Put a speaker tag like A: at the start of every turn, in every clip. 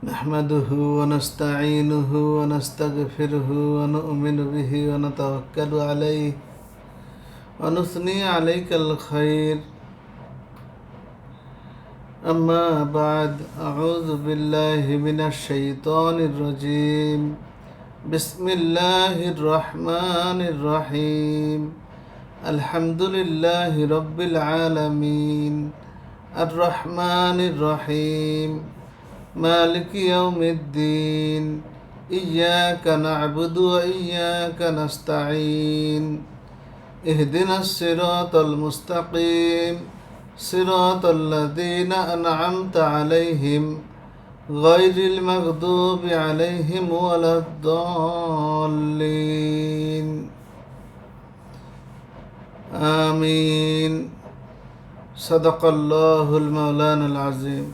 A: نحمده ونستعينه ونستغفره ونؤمن به ونتوكل عليه ونثني عليك الخير. أما بعد، أعوذ بالله من الشيطان الرجيم. بسم الله الرحمن الرحيم. الحمد لله رب العالمين الرحمن الرحيم مالك يوم الدين. إياك نعبد وإياك نستعين. اهدنا الصراط المستقيم صراط الذين أنعمت عليهم غير المغضوب عليهم ولا الضالين. آمين. صدق الله المولانا العظيم.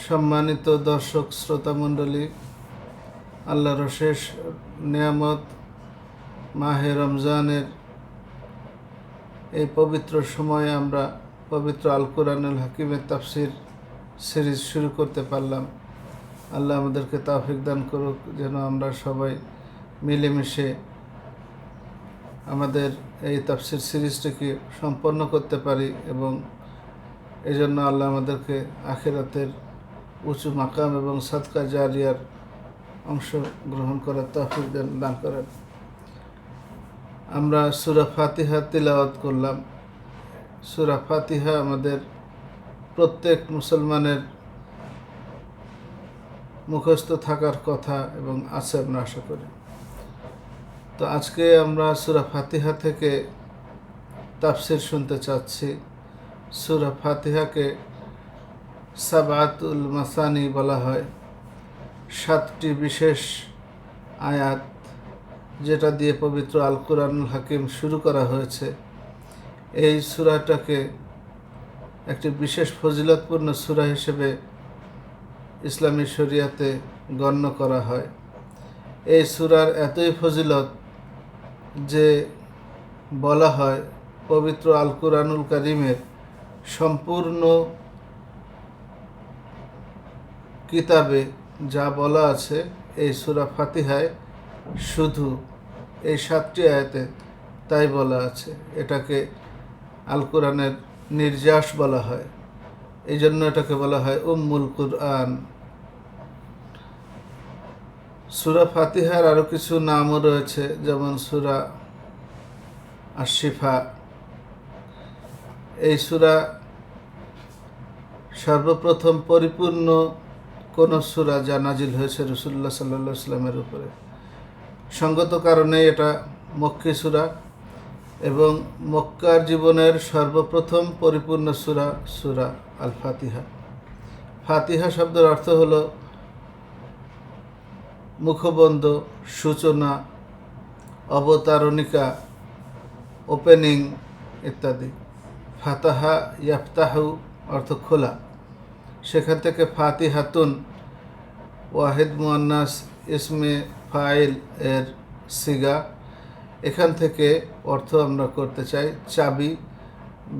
A: সম্মানিত দর্শক শ্রোতা মণ্ডলী, আল্লাহর শেষ নিয়ামত মাহে রমজানের এই পবিত্র সময়ে আমরা পবিত্র আল কোরআনুল হাকিমের তাফসির সিরিজ শুরু করতে পারলাম। আল্লাহ আমাদেরকে তৌফিক দান করুক যেন আমরা সবাই মিলেমিশে আমাদের এই তাফসির সিরিজটিকে সম্পন্ন করতে পারি এবং এই জন্য আল্লাহ আমাদেরকে আখিরাতের উঁচু মাকাম এবং সাদকা জারিয়ার অংশ গ্রহণ করার তৌফিক দান করেন। আমরা সূরা ফাতিহা তিলাওয়াত করলাম। সূরা ফাতিহা আমাদের প্রত্যেক মুসলমানের মুখস্থ থাকার কথা এবং আছে আমরা আশা করি। তো আজকে আমরা সূরা ফাতিহা থেকে তাফসির শুনতে চাচ্ছি। সূরা ফাতিহাকে সাবাতুল মাসানি বলা হয়, 7টি বিশেষ আয়াত যেটা দিয়ে পবিত্র আল কোরআনুল হাকিম শুরু করা হয়েছে। এই সূরাটাকে একটি বিশেষ ফজিলতপূর্ণ সূরা হিসেবে ইসলামী শরিয়াতে গণ্য করা হয়। এই সূরার এতই ফজিলত যে বলা হয় পবিত্র আল কোরআনুল কারীমের সম্পূর্ণ কিতাবে যা বলা আছে এই সূরা ফাতিহায় শুধু এই 7টি আয়াতে তাই বলা আছে। এটাকে আল কোরআনের নির্যাস বলা হয়, এই জন্য এটাকে বলা হয় উম্মুল কুরআন। সূরা ফাতিহার আরও কিছু নামও রয়েছে, যেমন সূরা আশ-শিফা। এই সূরা সর্বপ্রথম পরিপূর্ণ কোন সূরা যা নাজিল হয়েছে রাসূলুল্লাহ সাল্লাল্লাহু আলাইহি ওয়াসাল্লামের উপরে। সঙ্গত কারণে এটা মক্কি সূরা এবং মক্কার জীবনের সর্বপ্রথম পরিপূর্ণ সূরা সূরা আল ফাতিহা। ফাতিহা শব্দের অর্থ হলো মুখবন্ধ, সূচনা, অবতারণিকা, ওপেনিং ইত্যাদি। ফাতাহা ইয়াফতাহু অর্থ খোলা, সেখান থেকে ফাতিহাতুন ওয়াহিদ মুয়ান্নাস ইসমে ফাইল এর সিগা। এখান থেকে অর্থ আমরা করতে চাই চাবি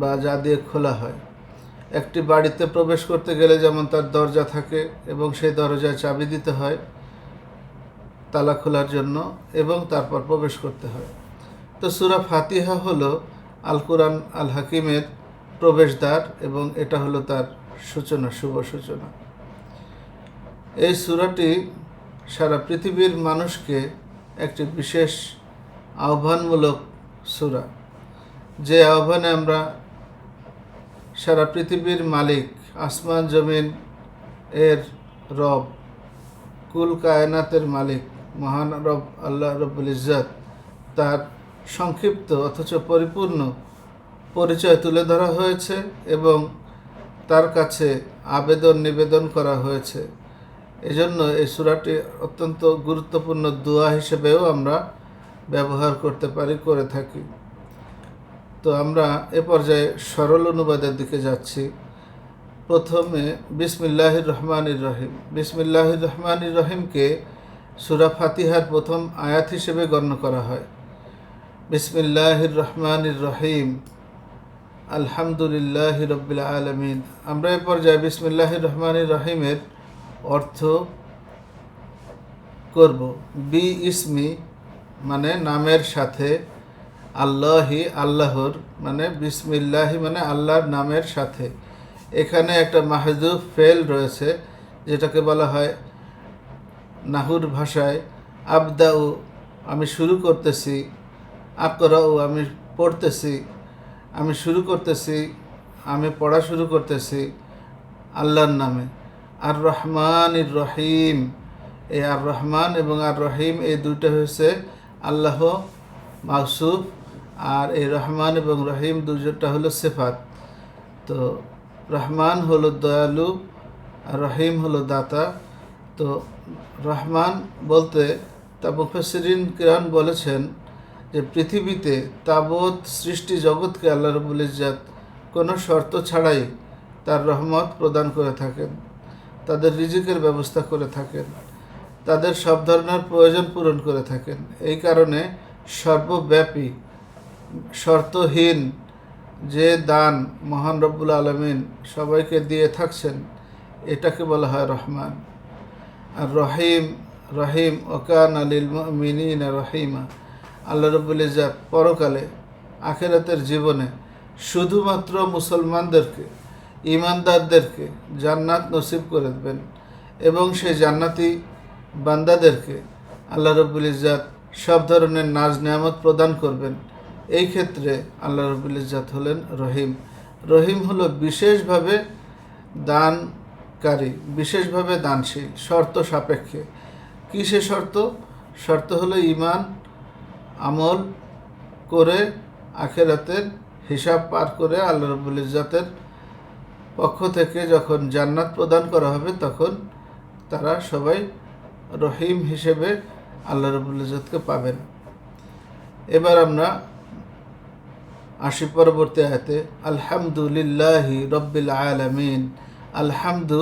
A: বা যা দিয়ে খোলা হয়। একটি বাড়িতে প্রবেশ করতে গেলে যেমন তার দরজা থাকে এবং সেই দরজায় চাবি দিতে হয় তালা খোলার জন্য এবং তারপর প্রবেশ করতে হয়। তো সূরা ফাতিহা হলো আল কোরআন আল হাকিমের প্রবেশদ্বার এবং এটা হলো তার সূচনা, শুভ সূচনা। এই সূরাটি সারা পৃথিবীর মানুষকে একটি বিশেষ আহ্বানমূলক সূরা, যে আহ্বানে আমরা সারা পৃথিবীর মালিক, আসমান জমিন এর রব, কুল কায়নাতের মালিক মহান রব আল্লাহ রব্বুল ইজ্জত, তার সংক্ষিপ্ত অথচ পরিপূর্ণ পরিচয় তুলে ধরা হয়েছে এবং তার কাছে আবেদন নিবেদন করা হয়েছে। এজন্য এই সূরাটি অত্যন্ত গুরুত্বপূর্ণ দোয়া হিসেবেও আমরা ব্যবহার করতে পারি, করে থাকি। তো আমরা এ পর্যায়ে সরল অনুবাদের দিকে যাচ্ছি। প্রথমে বিসমিল্লাহির রহমানির রহিম। বিসমিল্লাহির রহমানির রহিমকে সূরা ফাতিহার প্রথম আয়াত হিসেবে গণ্য করা হয়। বিসমিল্লাহির রহমানির রহিম আলহামদুলিল্লাহি রব্বিল আলামিন। আমরা এ পর্যায়ে বিসমিল্লাহির রহমানির রহিমের অর্থ করব। বি ইসমি মানে নামের সাথে, আল্লাহি আল্লাহর মানে বিসমিল্লাহি মানে আল্লাহর নামের সাথে। এখানে একটা মাহজুফ ফেল রয়েছে, যেটাকে বলা হয় নাহুর ভাষায় আবদাউ আমি শুরু করতেছি, আকরাউ আমি পড়তেছি, আমি শুরু করতেছি, আমি পড়া শুরু করতেছি আল্লাহর নামে। আর রহমান ইর রহিম, এই আর রহমান এবং আর রহিম এই দুইটা হয়েছে আল্লাহ মাউসুফ, আর এই রহমান এবং রহিম দুইটা হলো সিফাত। তো রহমান হলো দয়ালু আর রহিম হলো দাতা। তো রহমান বলতে তা মুফাসসিরিন কিরাম বলেছেন যে পৃথিবীতে তাবৎ সৃষ্টি জগৎকে আল্লাহ রাব্বুল ইজ্জত কোনো শর্ত ছাড়াই তার রহমত প্রদান করে থাকেন, তাদের রিজিকের ব্যবস্থা করে থাকেন, তাদের সব ধরনের প্রয়োজন পূরণ করে থাকেন। এই কারণে সর্বব্যাপী শর্তহীন যে দান মহান রব্বুল আলামিন সবাইকে দিয়ে থাকছেন, এটাকে বলা হয় রহমান। আর রহিম, রহিম ওকানা লিল মুমিনিনা রহিমা, আল্লাহ রাব্বুল ইজ্জত পরকালে আখিরাতের জীবনে শুধুমাত্র মুসলমানদেরকে, ঈমানদারদেরকে জান্নাত নসিব করে দেবেন এবং সেই জান্নাতি বান্দাদেরকে আল্লাহ রাব্বুল ইজ্জত সব ধরনের নাজ নেয়ামত প্রদান করবেন। এই ক্ষেত্রে আল্লাহ রাব্বুল ইজ্জত হলেন রহিম। রহিম হলো বিশেষভাবে দানকারী, বিশেষভাবে দানশীল, শর্ত সাপেক্ষে। কী সে শর্ত? শর্ত হলো ঈমান আমল করে আখিরাতের হিসাব পার করে আল্লাহ রাব্বুল ইজ্জতের পক্ষ থেকে যখন জান্নাত প্রদান করা হবে, তখন তারা সবাই রহিম হিসেবে আল্লাহ রাব্বুল ইজ্জতকে পাবেন। এবার আমরা আসি পরবর্তী আয়াতে। আলহামদুলিল্লাহি রব্বিল আলামিন। আলহামদু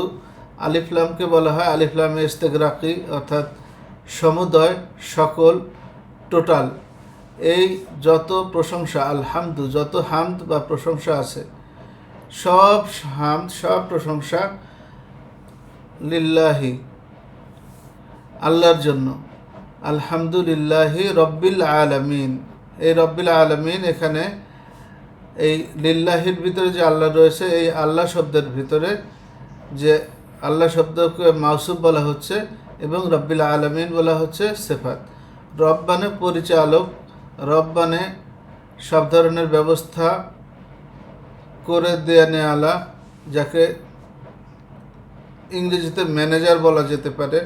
A: আলিফলামকে বলা হয় আলিফলামে ইস্তেগরাকি, অর্থাৎ সমুদয়, সকল, টোটাল। এই যত প্রশংসা, আলহামদু যত হামদ বা প্রশংসা আছে, সব হামদ সব প্রশংসা লিল্লাহি আল্লাহর জন্য। আলহামদুলিল্লাহি রব্বিল আলামিন। এই রব্বিল আলামিন এখানে এই লিল্লাহির ভিতরে যে আল্লাহ রয়েছে, এই আল্লাহ শব্দের ভিতরে যে আল্লাহ শব্দকে মাউসুফ বলা হচ্ছে এবং রব্বিল আলামিন বলা হচ্ছে সিফাত। রব মানে পরিচালক, রব মানে সব ধরনের ব্যবস্থা করে দেয়া নেওয়ালা, যাকে ইংরেজিতে ম্যানেজার বলা যেতে পারে।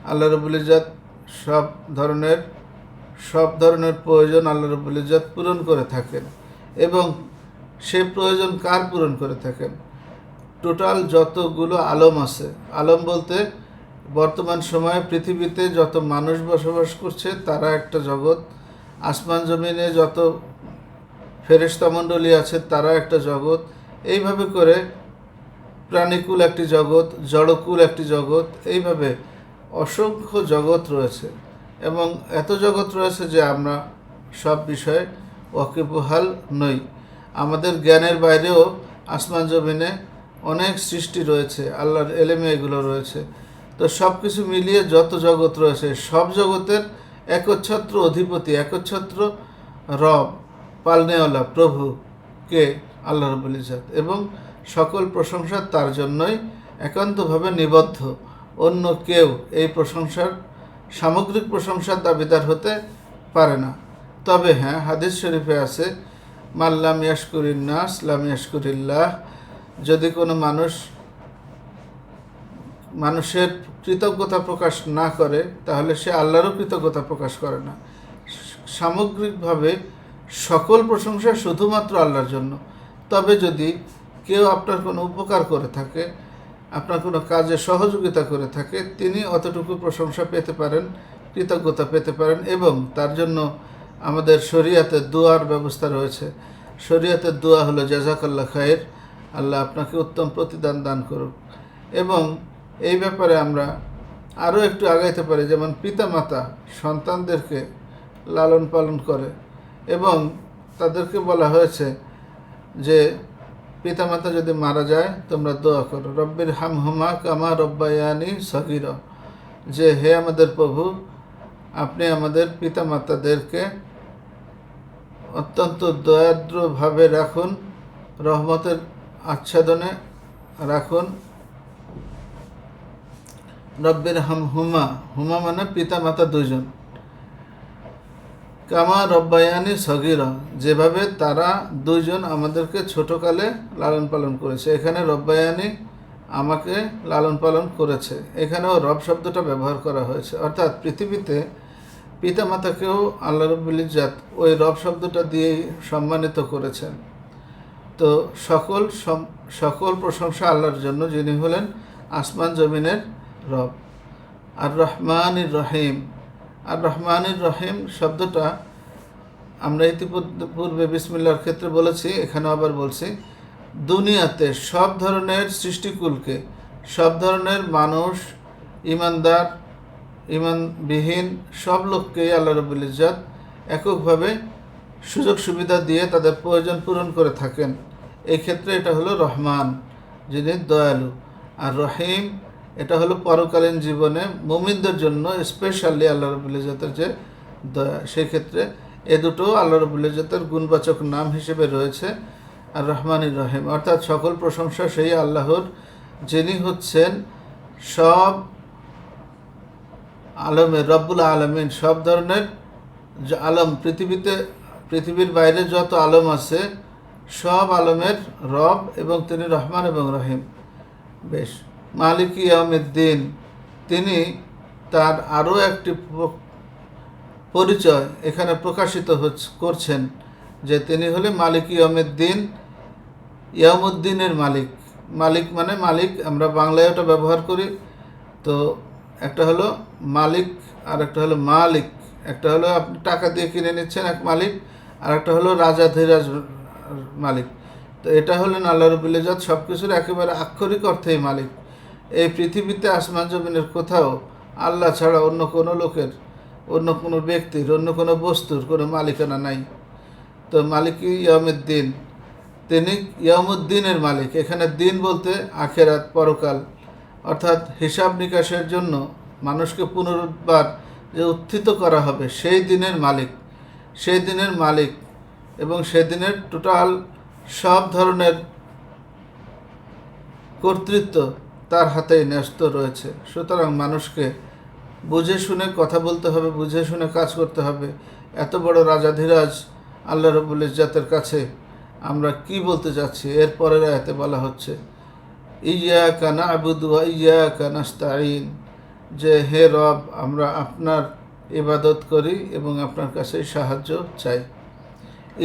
A: আল্লাহ রাব্বুল ইজ্জত সব ধরনের প্রয়োজন আল্লাহ রাব্বুল ইজ্জত পূরণ করে থাকেন। এবং সে প্রয়োজন কার পূরণ করে থাকেন? টোটাল যতগুলো আলম আছে, আলম বলতে বর্তমান সময়ে পৃথিবীতে যত মানুষ বসবাস করছে তারা একটা জগৎ, আসমান জমিনে যত ফেরেশতামণ্ডলী আছে তারা একটা জগৎ, এইভাবে করে প্রাণীকুল একটি জগৎ, জড়কুল একটি জগৎ, এইভাবে অসংখ্য জগৎ রয়েছে। এবং এত জগৎ রয়েছে যে আমরা সব বিষয়ে ওয়াকিবহাল নই। আমাদের জ্ঞানের বাইরেও আসমান জমিনে অনেক সৃষ্টি রয়েছে, আল্লাহর এলেমে এগুলো রয়েছে। তো সব কিছু মিলিয়ে যত জগৎ রয়েছে, সব জগতের একচ্ছত্র অধিপতি, একচ্ছত্র রব, পালনেওয়ালা প্রভু কে? আল্লাহ রাব্বুল ইজ্জত। এবং সকল প্রশংসা তার জন্যই একান্তভাবে নিবদ্ধ। অন্য কেউ এই প্রশংসার, সামগ্রিক প্রশংসার দাবিদার হতে পারে না। তবে হ্যাঁ, হাদিস শরীফে আছে মাল্লাম ইয়াশকুরিন নাস লাম ইয়াশকুরিল্লাহ। যদি কোনো মানুষের কৃতজ্ঞতা প্রকাশ না করে, তাহলে সে আল্লাহরও কৃতজ্ঞতা প্রকাশ করে না। সামগ্রিকভাবে সকল প্রশংসা শুধুমাত্র আল্লাহর জন্য। তবে যদি কেউ আপনার কোনো উপকার করে থাকে, আপনার কোনো কাজে সহযোগিতা করে থাকে, তিনি অতটুকু প্রশংসা পেতে পারেন, কৃতজ্ঞতা পেতে পারেন। এবং তার জন্য আমাদের শরীয়তে দোয়ার ব্যবস্থা রয়েছে। শরীয়তের দোয়া হলো জাযাকাল্লাহ খায়ের, আল্লাহ আপনাকে উত্তম প্রতিদান দান করুক। এবং এই ব্যাপারে আমরা আরও একটু আগাইতে পারি, যেমন পিতামাতা সন্তানদেরকে লালন পালন করে এবং তাদেরকে বলা হয়েছে যে পিতামাতা যদি মারা যায় তোমরা দোয়া করো, রব্বির হামহুমা কামা রব্বায়ানি সগীরা, যে হে আমাদের প্রভু, আপনি আমাদের পিতামাতাদেরকে অত্যন্ত দয়াদ্রভাবে রাখুন, রহমতের আচ্ছাদনে রাখুন। রব্বির হামহুমা, হুমা মানে পিতামাতা দুইজন, কামা রব্বায়ানি সগীরা, যেভাবে তারা দুইজন আমাদেরকে ছোটকালে লালন পালন করেছে। এখানে রব্বায়ানি আমাকে লালন পালন করেছে, এখানেও রব শব্দটা ব্যবহার করা হয়েছে, অর্থাৎ পৃথিবীতে পিতামাতাকেও আল্লাহ রাব্বুল ইজ্জাত ওই রব শব্দটা দিয়েই সম্মানিত করেছেন। তো সকল প্রশংসা আল্লাহর জন্য, যিনি হলেন আসমান জমিনের রব। আর রহমানির রহিম, আর রহমানির রহিম শব্দটা আমরা ইতিপূর্বে বিসমিল্লাহর ক্ষেত্রে বলেছি, এখানেও আবার বলছি। দুনিয়াতে সব ধরনের সৃষ্টিকুলকে, সব ধরনের মানুষ, ইমানদার, ইমানবিহীন সব লোককেই আল্লাহ রাব্বুল ইজ্জাত এককভাবে সুযোগ সুবিধা দিয়ে তাদের প্রয়োজন পূরণ করে থাকেন। এই ক্ষেত্রে এটা হলো রহমান, যিনি দয়ালু। আর রহিম এটা হলো পরকালীন জীবনে মুমিনদের জন্য স্পেশালি আল্লাহ রাব্বুল ইজ্জাতের যে দয়া, সেই ক্ষেত্রে এ দুটো আল্লাহ রাব্বুল ইজ্জাতের গুণবাচক নাম হিসেবে রয়েছে। আর রহমানির রহিম, অর্থাৎ সকল প্রশংসা সেই আল্লাহর, যিনি হচ্ছেন সব আলমের রব্বুল আলমিন, সব ধরনের আলম, পৃথিবীর বাইরে যত আলম আছে সব আলমের রব, এবং তিনি রহমান এবং রহিম। বেশ, মালিক ইয়াউমিদ্দিন, তিনি তার আরও একটি পরিচয় এখানে প্রকাশিত করছেন, যে তিনি হলেন মালিক ইয়াউমিদ্দিন, ইয়াউমুদ্দিনের মালিক। মালিক মানে মালিক, আমরা বাংলায় ওটা ব্যবহার করি। তো একটা হলো মালিক আর একটা হলো মালিক। একটা হলো আপনি টাকা দিয়ে কিনে নিচ্ছেন এক মালিক, আর একটা হলো রাজাধিরাজ মালিক। তো এটা হলেন আল্লাহ রাব্বুল ইজ্জাত, সব কিছুর একেবারে আক্ষরিক অর্থেই মালিক। এই পৃথিবীতে আসমান জমিনের কোথাও আল্লাহ ছাড়া অন্য কোনো লোকের, অন্য কোনো ব্যক্তির, অন্য কোনো বস্তুর কোনো মালিকানা নাই। তো মালিক ইয়াউমিদ্দিন, তিনি ইয়াউমুদ্দিনের মালিক। এখানে দিন বলতে আখেরাত, পরকাল, অর্থাৎ হিসাব নিকাশের জন্য মানুষকে পুনরুদ্ধার যে উত্থিত করা হবে সেই দিনের মালিক, সেই দিনের মালিক, এবং সেদিনের টোটাল সব ধরনের কর্তৃত্ব তার হাতেই ন্যস্ত রয়েছে। সুতরাং মানুষকে বুঝে শুনে কথা বলতে হবে, বুঝে শুনে কাজ করতে হবে। এত বড় রাজাধিরাজ আল্লাহ রাব্বুল ইজ্জাতের কাছে আমরা কি বলতে যাচ্ছি? এর পরের আয়াতে বলা হচ্ছে ইয়্যাকা না'বুদু ওয়া ইয়্যাকা নাস্তাঈন, যে হে রব, আমরা আপনার ইবাদত করি এবং আপনার কাছে সাহায্য চাই।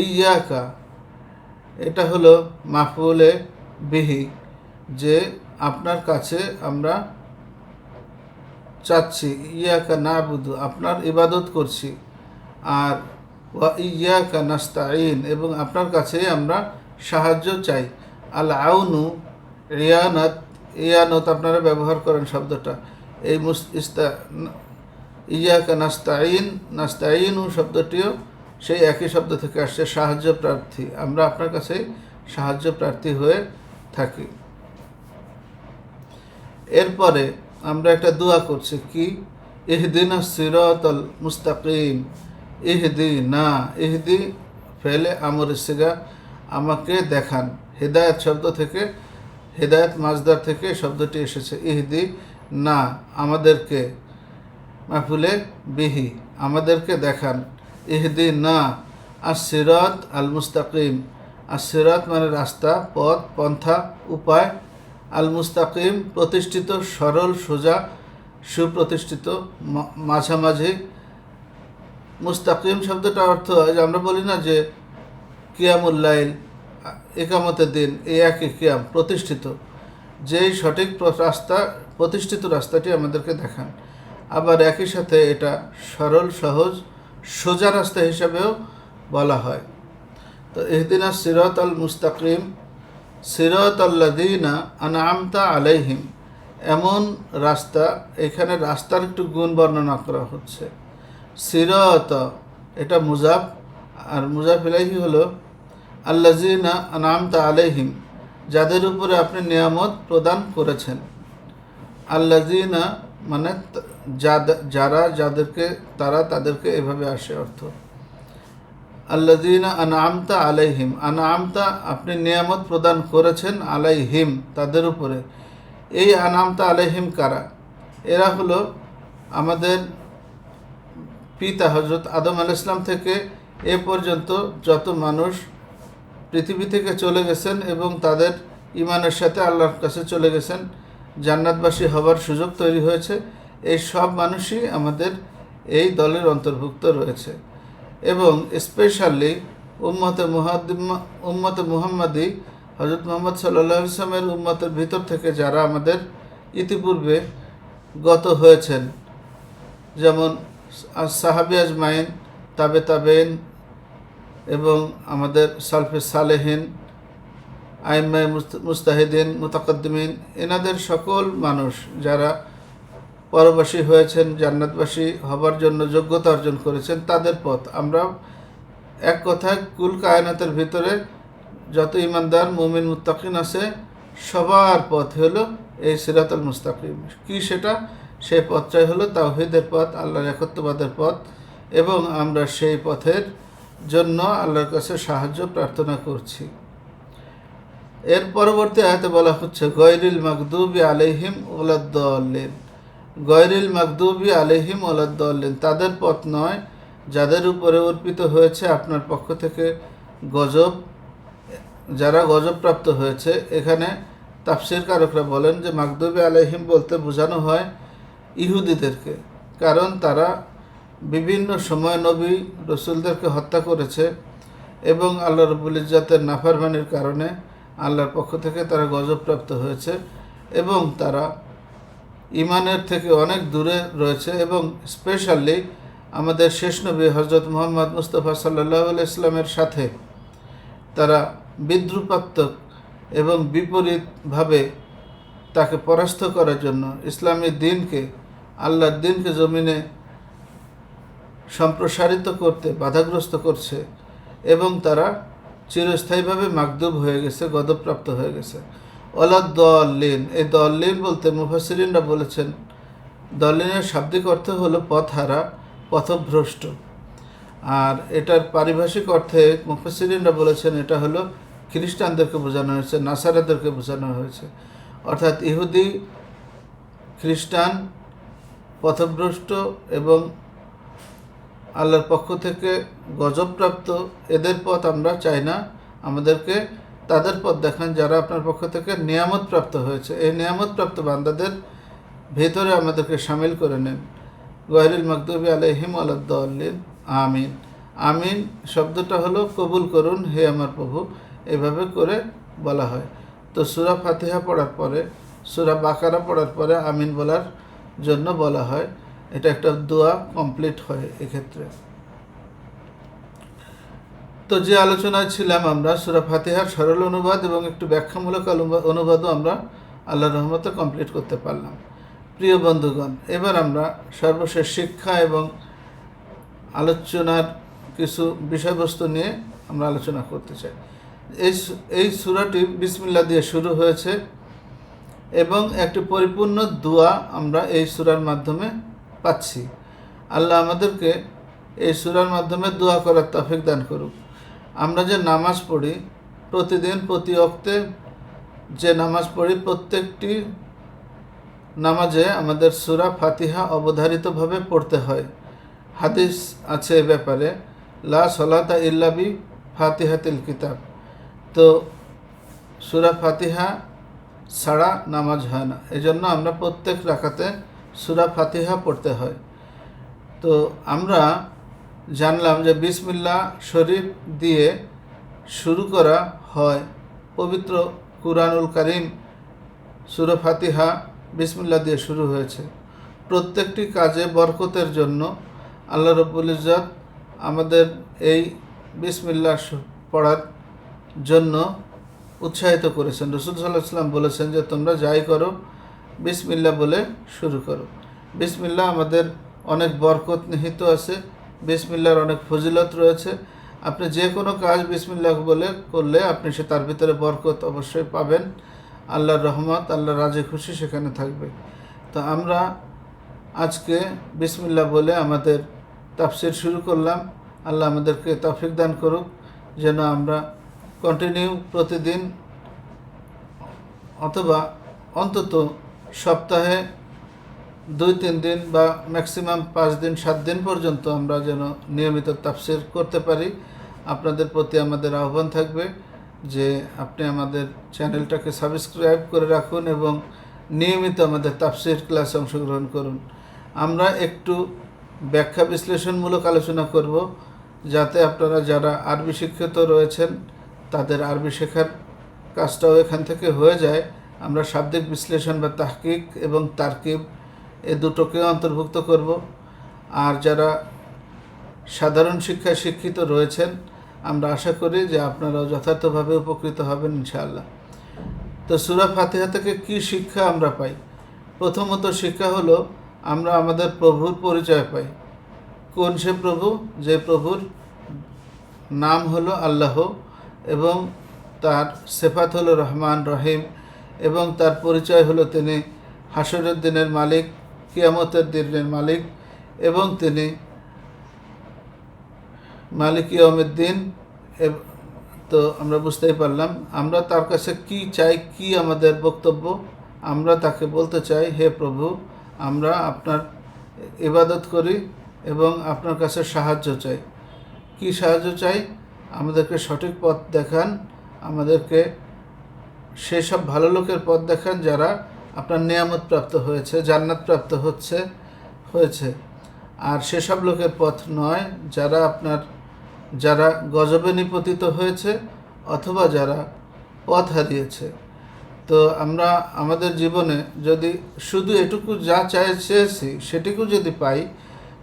A: ইয়্যাকা, এটা হলো মাফউলে বিহি, যে আপনার কাছে আমরা চাচ্ছি, ইয়্যাকা না'বুদু, আপনার ইবাদত করছি, আর ওয়া ইয়্যাকা নাস্তাঈন, এবং আপনার কাছে আমরা সাহায্য চাই। আল আউনু, ইয়ানত আপনারা ব্যবহার করেন শব্দটা, এই ইয়্যাকা নাস্তাঈন, নাস্তাঈনু শব্দটিও সেই একই শব্দ থেকে আসছে, সাহায্য প্রার্থী। আমরা আপনার কাছে সাহায্য প্রার্থী হয়ে থাকি। এরপরে আমরা একটা দোয়া করছি, কি? ইহদিনাস সিরাতাল মুস্তাকিম। ইহদি ফেলে আমর সিগা, আমাকে দেখান। হেদায়েত শব্দ থেকে, হেদায়েত মাজদার থেকে শব্দটি এসেছে। ইহদি না, আমাদেরকে, মাফুলে বিহি, আমাদেরকে দেখান। ইহদি না আস-সিরাত আল মুস্তাকিম। আস-সিরাত মানে রাস্তা, পথ, পন্থা, উপায়। আল মুস্তাকিম প্রতিষ্ঠিত, সরল, সোজা, সুপ্রতিষ্ঠিত, মাঝামাঝি। মুস্তাকিম শব্দটার অর্থ, যে আমরা বলি না যে কিয়ামুল লাইল, একামতের দিন, এই একই কিয়াম, প্রতিষ্ঠিত, যেই সঠিক রাস্তা, প্রতিষ্ঠিত রাস্তাটি আমাদেরকে দেখান। আবার একই সাথে এটা সরল, সহজ, সোজা রাস্তা হিসাবেও বলা হয়। তো ইহদিনাস সিরাতাল মুস্তাকিম, সিরাতাল্লাযীনা আনআমতা আলাইহিম, এমন রাস্তা, এখানে রাস্তার একটু গুণ বর্ণনা করা হচ্ছে। সিরাত, এটা মুজাফ, আর মুজাফ ইলাইহি হলো আল্লাযীনা আনআমতা আলাইহিম, যাদের উপরে আপনি নিয়ামত প্রদান করেছেন। আল্লাযীনা মানে যাদেরকে তাদেরকে এভাবে আসে অর্থ। আল্লাযীনা আনআমতা আলাইহিম, আনআমতা আপনি নিয়ামত প্রদান করেছেন, আলাইহিম তাদের উপরে। এই আনআমতা আলাইহিম কারা? এরা হলো আমাদের পিতা হযরত আদম আলাইহিস সালাম থেকে এ পর্যন্ত যত মানুষ পৃথিবী থেকে চলে গেছেন এবং তাদের ঈমানের সাথে আল্লাহর কাছে চলে গেছেন, জান্নাতবাসী হবার সুযোগ তৈরি হয়েছে, এই সব মানুষই আমাদের এই দলের অন্তর্ভুক্ত রয়েছে। এবং স্পেশালি উম্মতে মুহাম্মাদি হযরত মুহাম্মদ সাল্লাল্লাহু আলাইহি ওয়াসাল্লামের উম্মতের ভিতর থেকে যারা আমাদের ইতিপূর্বে গত হয়েছেন, যেমন সাহাবী আজমাইন, তাবেইন এবং আমাদের সালফে সালেহিন, আইম্মায়ে মুজতাহিদিন, মুতাকাদ্দিমিন, এনাদের সকল মানুষ যারা পরবাসী হয়েছেন, জান্নাতবাসী হবার জন্য যোগ্যতা অর্জন করেছেন, তাদের পথ। আমরা এক কথায় কুল কায়নাতের ভিতরে যত ইমানদার মুমিন মুত্তাকিন আছে, সবার পথ হলো এই সিরাতুল মুস্তাকিম। কি সেটা? সেই পথটাই হলো তাওহীদের পথ, আল্লাহর একত্ববাদের পথ। এবং আমরা সেই পথের জন্য আল্লাহর কাছে সাহায্য প্রার্থনা করছি। এর পরবর্তী আয়াতে বলা হচ্ছে গয়রিল মাগদুবি আলাইহিম ওয়ালাদ-দাল্লিন। গয়রিল মাগদুবি আলাইহিম ওয়ালাদ-দাল্লিন, তাদের পথ নয় যাদের উপরে অর্পিত হয়েছে আপনার পক্ষ থেকে গজব, যারা গজবপ্রাপ্ত হয়েছে। এখানে তাফসীরকারকরা বলেন যে মাগদুবি আলাইহিম বলতে বোঝানো হয় ইহুদিদেরকে, কারণ তারা বিভিন্ন সময় নবী রসুলদেরকে হত্যা করেছে এবং আল্লাহ রাব্বুল ইজ্জতের নাফরমানির কারণে আল্লাহর পক্ষ থেকে তারা গজবপ্রাপ্ত হয়েছে এবং তারা ইমানের থেকে অনেক দূরে রয়েছে। এবং স্পেশালি আমাদের শেষ নবী হযরত মুহাম্মদ মুস্তাফা সাল্লাল্লাহু আলাইহি ওয়াসাল্লামের সাথে তারা বিদ্রুপাত্মক এবং বিপরীতভাবে তাকে পরাস্ত করার জন্য ইসলামী দিনকে, আল্লাহর দিনকে জমিনে সম্প্রসারিত করতে বাধাগ্রস্ত করছে এবং তারা চিরস্থায়ীভাবে মাগদুব হয়ে গেছে, গজবপ্রাপ্ত হয়ে গেছে। ওয়ালাদ-দাল্লিন, এই দল্লিন বলতে মুফাসসিরিনরা বলেছেন দল্লিনের শাব্দিক অর্থ হলো পথহারা, পথভ্রষ্ট। আর এটার পারিভাষিক অর্থে মুফাসসিরিনরা বলেছেন এটা হলো খ্রিস্টানদেরকে বোঝানো হয়েছে, নাসারাদেরকে বোঝানো হয়েছে। অর্থাৎ ইহুদি, খ্রিস্টান, পথভ্রষ্ট এবং আল্লাহর পক্ষ থেকে গজবপ্রাপ্ত, এদের পথ আমরা চাই না। আমাদেরকে তাদের পথ দেখান যারা আপনার পক্ষ থেকে নিয়ামত প্রাপ্ত হয়েছে। এই নিয়ামতপ্রাপ্ত বান্দাদের ভেতরে আমাদেরকে শামিল করে নেন। গয়রিল মাগদুবি আলাইহিম ওয়ালাদ-দাল্লিন, আমিন। আমিন শব্দটা হলো কবুল করুন হে আমার প্রভু, এভাবে করে বলা হয়। তো সূরা ফাতিহা পড়ার পরে, সূরা বাকারা পড়ার পরে আমিন বলার জন্য বলা হয়। এটা একটা দোয়া কমপ্লিট হয় এক্ষেত্রে। তো যে আলোচনায় ছিলাম আমরা সূরা ফাতিহার সরল অনুবাদ এবং একটু ব্যাখ্যামূলক অনুবাদও আমরা আল্লাহর রহমতে কমপ্লিট করতে পারলাম। প্রিয় বন্ধুগণ, এবার আমরা সর্বশেষ শিক্ষা এবং আলোচনার কিছু বিষয়বস্তু নিয়ে আমরা আলোচনা করতে চাই। এই সূরাটি বিসমিল্লাহ দিয়ে শুরু হয়েছে এবং একটি পরিপূর্ণ দোয়া আমরা এই সূরার মাধ্যমে পাচ্ছি। আল্লাহ আমাদেরকে এই সূরার মাধ্যমে দোয়া করার তৌফিক দান করুক। আমরা যে নামাজ পড়ি প্রতিদিন, প্রতি ওয়াক্তে যে নামাজ পড়ি, প্রত্যেকটি নামাজে আমাদের সূরা ফাতিহা অবধারিতভাবে পড়তে হয়। হাদিস আছে এ ব্যাপারে, লা সলাতা ইল্লা বি ফাতিহাতিল কিতাব। তো সূরা ফাতিহা ছাড়া নামাজ হয় না, এজন্য আমরা প্রত্যেক রাকাতে সূরা ফাতিহা পড়তে হয়। তো আমরা জানলাম যে বিসমিল্লাহ শরীফ দিয়ে শুরু করা হয়। পবিত্র কুরআনুল কারীম সূরা ফাতিহা বিসমিল্লাহ দিয়ে শুরু হয়েছে। প্রত্যেকটি কাজে বরকতের জন্য আল্লাহ রাব্বুল ইজ্জত আমাদের এই বিসমিল্লাহ পড়ার জন্য উৎসাহিত করেছেন। রাসূল সাল্লাল্লাহু আলাইহি ওয়াসাল্লাম বলেছেন যে তোমরা যাই করো বিসমিল্লাহ বলে শুরু করো। বিসমিল্লাহ আমাদের অনেক বরকত নিহিত আছে, বিসমিল্লাহর অনেক ফজিলত রয়েছে। আপনি যে কোনো কাজ বিসমিল্লাহ বলে করলে আপনি তার ভিতরে বরকত অবশ্যই পাবেন, আল্লাহর রহমত, আল্লাহর রাজি খুশি সেখানে থাকবে। তো আমরা আজকে বিসমিল্লাহ বলে আমাদের তাফসির শুরু করলাম। আল্লাহ আমাদেরকে তৌফিক দান করুক যেন আমরা কন্টিনিউ প্রতিদিন অথবা অন্তত সপ্তাহে 2-3 দিন বা ম্যাক্সিমাম 5 দিন 7 দিন পর্যন্ত আমরা যেন নিয়মিত তাফসির করতে পারি। আপনাদের প্রতি আমাদের আহ্বান থাকবে যে আপনি আমাদের চ্যানেলটাকে সাবস্ক্রাইব করে রাখুন এবং নিয়মিত আমাদের তাফসির ক্লাসে অংশগ্রহণ করুন। আমরা একটু ব্যাখ্যা বিশ্লেষণমূলক আলোচনা করব, যাতে আপনারা যারা আরবি শিক্ষিত রয়েছেন তাদের আরবি শেখার কাজটাও এখান থেকে হয়ে যায়। আমরা শাব্দিক বিশ্লেষণ বা তাহকিক এবং তারকিব এ দুটোকেও অন্তর্ভুক্ত করব। আর যারা সাধারণ শিক্ষায় শিক্ষিত রয়েছেন আমরা আশা করি যে আপনারাও যথার্থভাবে উপকৃত হবেন ইনশাআল্লাহ। তো সূরা ফাতিহা থেকে কি শিক্ষা আমরা পাই? প্রথমত শিক্ষা হলো আমরা আমাদের প্রভুর পরিচয় পাই। কোন সে প্রভু? যে প্রভুর নাম হলো আল্লাহ এবং তার সিফাত হলো রহমান রহিম এবং তার পরিচয় হলো তিনি হাসরের দিনের মালিক, কিয়ামতের দিনের মালিক এবং তিনি মালিক ইয়াউমিদ্দিন। তো আমরা বুঝতেই পারলাম আমরা তার কাছে কি চাই, কি আমাদের বক্তব্য। আমরা তাকে বলতে চাই, হে প্রভু, আমরা আপনার ইবাদত করি এবং আপনার কাছে সাহায্য চাই। কি সাহায্য চাই? আমাদেরকে সঠিক পথ দেখান, আমাদেরকে সেই সব ভালো লোকের পথ দেখান যারা আপনার নিয়ামত প্রাপ্ত হয়েছে, জান্নাত প্রাপ্ত হয়েছে। আর সেসব লোকের পথ নয় যারা গজবে নিপতিত হয়েছে অথবা যারা পথ হারিয়েছে। তো আমরা আমাদের জীবনে যদি শুধু এটুকু যা চেয়েছি সেটুকু যদি পাই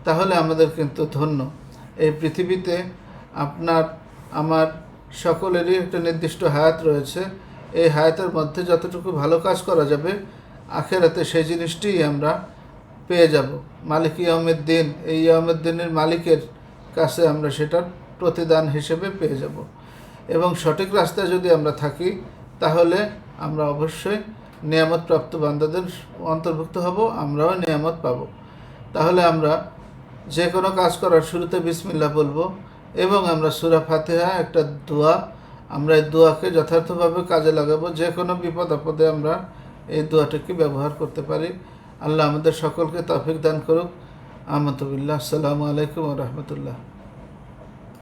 A: তাহলে আমাদের কিন্তু ধন্য। এই পৃথিবীতে আপনার আমার সকলেরই একটা নির্দিষ্ট হায়াত রয়েছে। এই হায়াতের মধ্যে যতটুকু ভালো কাজ করা যাবে আখেরাতে সেই জিনিসটিই আমরা পেয়ে যাব। মালিক ইয়াউমিদ্দিন, এই ইয়াউমিদ্দিনের মালিকের কাছে আমরা সেটার প্রতিদান হিসেবে পেয়ে যাব। এবং সঠিক রাস্তায় যদি আমরা থাকি তাহলে আমরা অবশ্যই নিয়ামত প্রাপ্ত বান্দাদের অন্তর্ভুক্ত হব, আমরাও নিয়ামত পাব। তাহলে আমরা যে কোনো কাজ করার শুরুতে বিসমিল্লাহ বলবো এবং আমরা সূরা ফাতিহা একটা দোয়া, আমরা এই দোয়াকে যথার্থভাবে কাজে লাগাবো। যে কোনো বিপদ আপদে আমরা এই দোয়াটিকে ব্যবহার করতে পারি। আল্লাহ আমাদের সকলকে তৌফিক দান করুক। আমাতুবিল্লাহ। আসসালামু আলাইকুম ওয়া রাহমাতুল্লাহ।